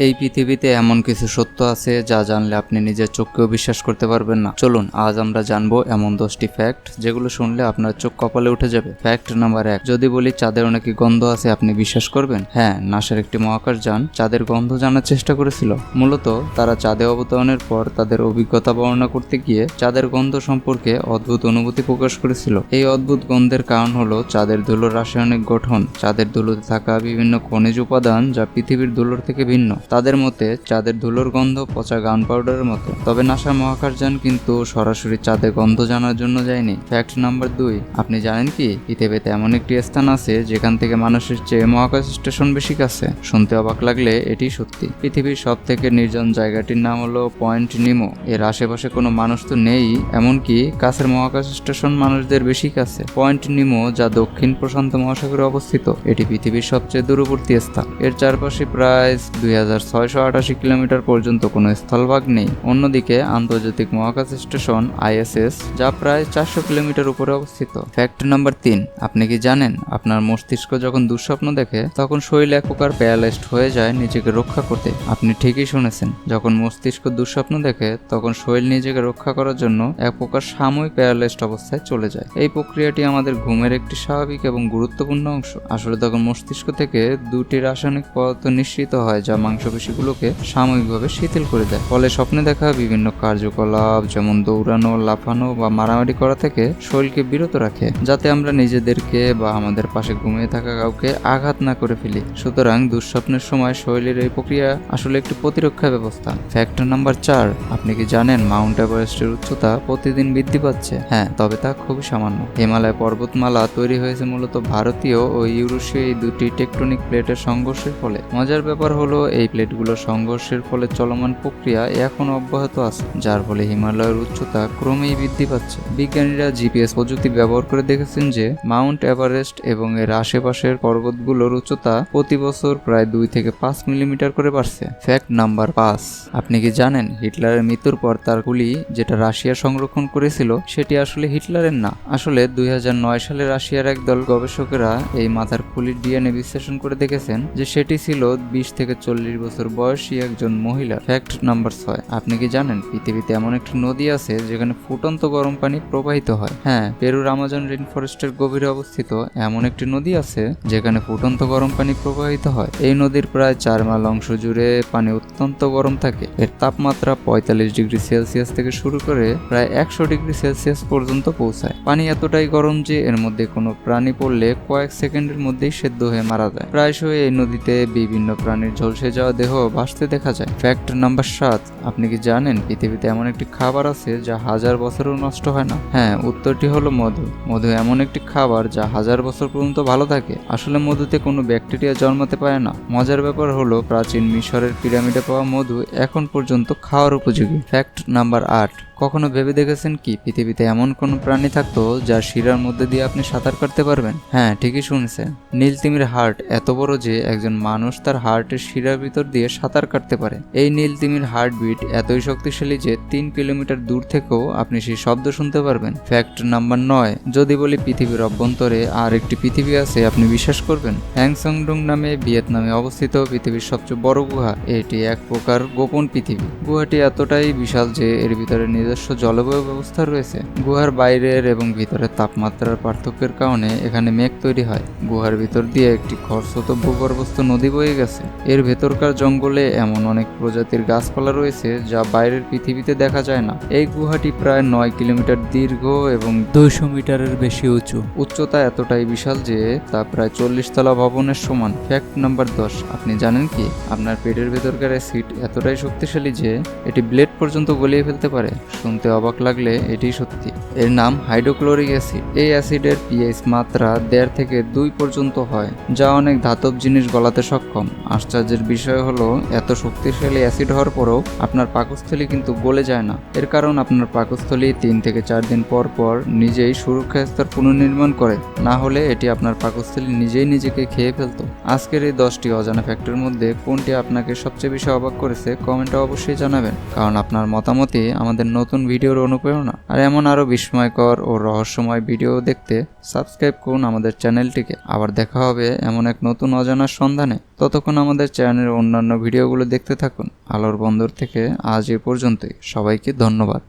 এই পৃথিবীতে এমন কিছু সত্য আছে যা জানলে আপনি নিজের চোখকেও বিশ্বাস করতে পারবেন না। চলুন আজ আমরা জানবো এমন 10টি ফ্যাক্ট যেগুলো শুনলে আপনার চোখ কপালে উঠে যাবে। ফ্যাক্ট নাম্বার 1, যদি বলি চাঁদের নাকি গন্ধ আছে, আপনি বিশ্বাস করবেন? হ্যাঁ, নাসার একটি মহাকাশযান চাঁদের গন্ধ জানার চেষ্টা করেছিল। মূলত তারা চাঁদে অবতরণের পর তাদের অভিজ্ঞতা বর্ণনা করতে গিয়ে চাঁদের গন্ধ সম্পর্কে অদ্ভুত অনুভূতি প্রকাশ করেছিল। এই অদ্ভুত গন্ধের কারণ হলো চাঁদের ধুলোর রাসায়নিক গঠন। চাঁদের ধুলোতে থাকা বিভিন্ন খনিজ উপাদান যা পৃথিবীর ধুলোর থেকে ভিন্ন। তাদের মতে চাঁদের ধুলোর গন্ধ পচা গান পাউডারের মতো। তবে নাসার মহাকাশযান কিন্তু সরাসরি চাঁদের গন্ধ জানার জন্য যায়নি। ফ্যাক্ট নাম্বার 2, আপনি জানেন কি পৃথিবীতে এমন একটি স্থান আছে যেখান থেকে মানুষের চেয়ে মহাকাশ স্টেশন বেশি কাছে? শুনতে অবাক লাগলে এটি সত্যি। পৃথিবীর সব থেকে নির্জন জায়গাটির নাম হলো পয়েন্ট নিমো। এর আশেপাশে কোনো মানুষ তো নেই, এমনকি কাছের মহাকাশ স্টেশন মানুষদের বেশি কাছে। পয়েন্ট নিমো, যা দক্ষিণ প্রশান্ত মহাসাগরে অবস্থিত, এটি পৃথিবীর সবচেয়ে দূরবর্তী স্থান। এর চারপাশে প্রায় 2688 কিলোমিটার পর্যন্ত কোনো স্থলভাগ নেই। অন্যদিকে আন্তর্জাতিক মহাকাশ স্টেশন ISS, যা প্রায় 400 কিলোমিটার উপরে অবস্থিত। ফ্যাক্ট নাম্বার 3, আপনি কি জানেন আপনার মস্তিষ্ক যখন দুঃস্বপ্ন দেখে তখন শরীর এক প্রকার প্যারালাইজড হয়ে যায় নিজেকে রক্ষা করতে? আপনি ঠিকই শুনেছেন, যখন মস্তিষ্ক দুঃস্বপ্ন দেখে তখন শরীর নিজেকে রক্ষা করার জন্য এক প্রকার সাময়িক প্যারালাইজড অবস্থায় চলে যায়। এই প্রক্রিয়াটি আমাদের ঘুমের একটি স্বাভাবিক এবং গুরুত্বপূর্ণ অংশ। আসলে তখন মস্তিষ্ক থেকে দুটি রাসায়নিক পদার্থ নিঃসৃত হয় যা মাংসপেশিগুলোকে সাময়িকভাবে শিথিল করে দেয়। ফলে স্বপ্নে দেখা বিভিন্ন কার্যকলাপ যেমন দৌড়ানো, লাফানো বা মারামারি করা থেকে শরীরকে বিরত রাখে, যাতে আমরা নিজেদেরকে বা আমাদের পাশে ঘুমিয়ে থাকা কাউকে আঘাত না করে ফেলি। সুতরাং দুঃস্বপ্নের সময় শরীরের এই প্রক্রিয়া আসলে একটি প্রতিরক্ষা ব্যবস্থা। ফ্যাক্টর নাম্বার 4, আপনি কি জানেন মাউন্ট এভারেস্টের উচ্চতা প্রতিদিন বৃদ্ধি পাচ্ছে? হ্যাঁ, তবে তা খুবই সামান্য। হিমালয় পর্বতমালা তৈরি হয়েছে মূলত ভারতীয় ও ইউরোপীয় এই দুটি টেকটনিক প্লেটের সংঘর্ষের ফলে। মজার ব্যাপার হলো এই প্লেটগুলোর সংঘর্ষের ফলে চলমান প্রক্রিয়া এখনো অব্যাহত আছে, যার ফলে হিমালয়ের উচ্চতা ক্রমেই বৃদ্ধি পাচ্ছে। বিজ্ঞানীরা GPS প্রযুক্তি ব্যবহার করে দেখেছেন যে মাউন্ট এভারেস্ট এবং এর আশেপাশের পর্বতগুলোর উচ্চতা প্রতি বছর প্রায় 2 থেকে 5 মিলিমিটার করে বাড়ছে। ফ্যাক্ট নাম্বার 5, আপনি কি জানেন হিটলারের মৃত্যুর পর তার খুলি যেটা রাশিয়া সংরক্ষণ করেছিল সেটি আসলে হিটলারের না। আসলে 2009 সালে রাশিয়ার একদল গবেষকেরা এই মাথার খুলির DNA বিশ্লেষণ করে দেখেছেন যে সেটি ছিল 20 থেকে 40 বছর বয়সী একজন মহিলা। ফ্যাক্ট নাম্বার 6, আপনি কি জানেন পৃথিবীতে এমন একটি নদী আছে যেখানে ফুটন্ত গরম পানি প্রবাহিত হয়? হ্যাঁ, পেরুর আমাজন রেইন ফরেস্টের গভীরে অবস্থিত এমন একটি নদী আছে যেখানে ফুটন্ত গরম পানি প্রবাহিত হয়। এই নদীর প্রায় 4 মাইল অংশ জুড়ে পানি অত্যন্ত গরম থাকে। এর তাপমাত্রা 45 ডিগ্রি সেলসিয়াস থেকে শুরু করে প্রায় 100 ডিগ্রি সেলসিয়াস পর্যন্ত পৌঁছায়। পানি এতটাই গরম যে এর মধ্যে কোনো প্রাণী পড়লে কয়েক সেকেন্ডের মধ্যেই সেদ্ধ হয়ে মারা যায়। প্রায়শই এই নদীতে বিভিন্ন প্রাণীর ঝলসে যাওয়া দেহ ভাসতে দেখা যায়। ফ্যাক্ট নাম্বার 7, আপনি কি জানেন পৃথিবীতে এমন একটি খাবার আছে যা 1000 বছরেও নষ্ট হয় না? হ্যাঁ, উত্তরটি হলো মধু। মধু এমন একটি খাবার যা 1000 বছর পর্যন্ত ভালো থাকে। আসলে মধুতে কোনো ব্যাকটেরিয়া জন্মাতে পারে না। মজার ব্যাপার হলো প্রাচীন মিশরের পিরামিডে পাওয়া মধু এখন পর্যন্ত খাওয়ার উপযোগী। ফ্যাক্ট নাম্বার 8, কখনো ভেবে দেখেছেন কি পৃথিবীতে এমন কোনো প্রাণী থাকতো যার শিরার মধ্যে দিয়ে আপনি সাঁতার কাটতে পারবেন? হ্যাঁ, ঠিকই শুনছেন। নীল তিমির হার্ট এত বড় যে একজন মানুষ তার হার্টের শিরার ভিতর দিয়ে সাঁতার কাটতে পারে। এই নীল তিমির হার্টবিট এতই শক্তিশালী যে 3 কিলোমিটার দূর থেকেও আপনি সেই শব্দ শুনতে পারবেন। ফ্যাক্ট নাম্বার 9, যদি বলি পৃথিবীর অভ্যন্তরে আর একটি পৃথিবী আছে, আপনি বিশ্বাস করবেন? হ্যাংসংডুং নামে ভিয়েতনামে অবস্থিত পৃথিবীর সবচেয়ে বড় গুহা। এটি এক প্রকার গোপন পৃথিবী। গুহাটি এতটাই বিশাল যে এর ভিতরে নিজস্ব জলবায়ু ব্যবস্থা রয়েছে। গুহার বাইরের এবং ভিতরের তাপমাত্রার পার্থক্যের কারণে এখানে মেঘ তৈরি হয়। গুহার ভিতর দিয়ে একটি খরস্রোত ভূগর্ভস্থ নদী বয়ে গেছে। এর ভেতরকার জঙ্গলে এমন অনেক প্রজাতির গাছপালা রয়েছে যা বাইরের পৃথিবীতে দেখা যায় না। এই গুহাটি প্রায় 9 কিলোমিটার দীর্ঘ এবং 200 মিটারের বেশি উঁচু। উচ্চতা এতটাই বিশাল যে তা প্রায় 40 তলা ভবনের সমান। ফ্যাক্ট নাম্বার 10, আপনি জানেন কি আপনার পেটের ভেতরকার অ্যাসিড এতটাই শক্তিশালী যে এটি ব্লেড পর্যন্ত গলিয়ে ফেলতে পারে? শুনতে অবাক লাগলে এটি সত্যি। এর নাম হাইড্রোক্লোরিক অ্যাসিড। এই অ্যাসিডের pH মাত্রা 1.5 থেকে 2 পর্যন্ত হয়, যা অনেক ধাতব জিনিস গলাতে সক্ষম। আশ্চর্যের বিষয় হলো এত শক্তিশালী অ্যাসিড হওয়ার পরও আপনার পাকস্থলী কিন্তু গলে যায় না। এর কারণ আপনার পাকস্থলী 3 থেকে 4 দিন পর পর নিজেই সুরক্ষা স্তর পুনর্নির্মাণ করে, না হলে এটি আপনার পাকস্থলী নিজেই নিজেকে খেয়ে ফেলতো। আজকের এই 10টি অজানা ফ্যাক্টের মধ্যে কোনটি আপনাকে সবচেয়ে বেশি অবাক করেছে কমেন্টে অবশ্যই জানাবেন, কারণ আপনার মতামতই আমাদের নতুন নতুন ভিডিওর অনুপ্রেরণা আর এমন আরও বিস্ময়কর ও রহস্যময় ভিডিও দেখতে সাবস্ক্রাইব করুন আমাদের চ্যানেলটিকে। আবার দেখা হবে এমন এক নতুন অজানার সন্ধানে। ততক্ষণ আমাদের চ্যানেলের অন্যান্য ভিডিওগুলো দেখতে থাকুন। আলোর বন্দর থেকে আজ এ পর্যন্তই। সবাইকে ধন্যবাদ।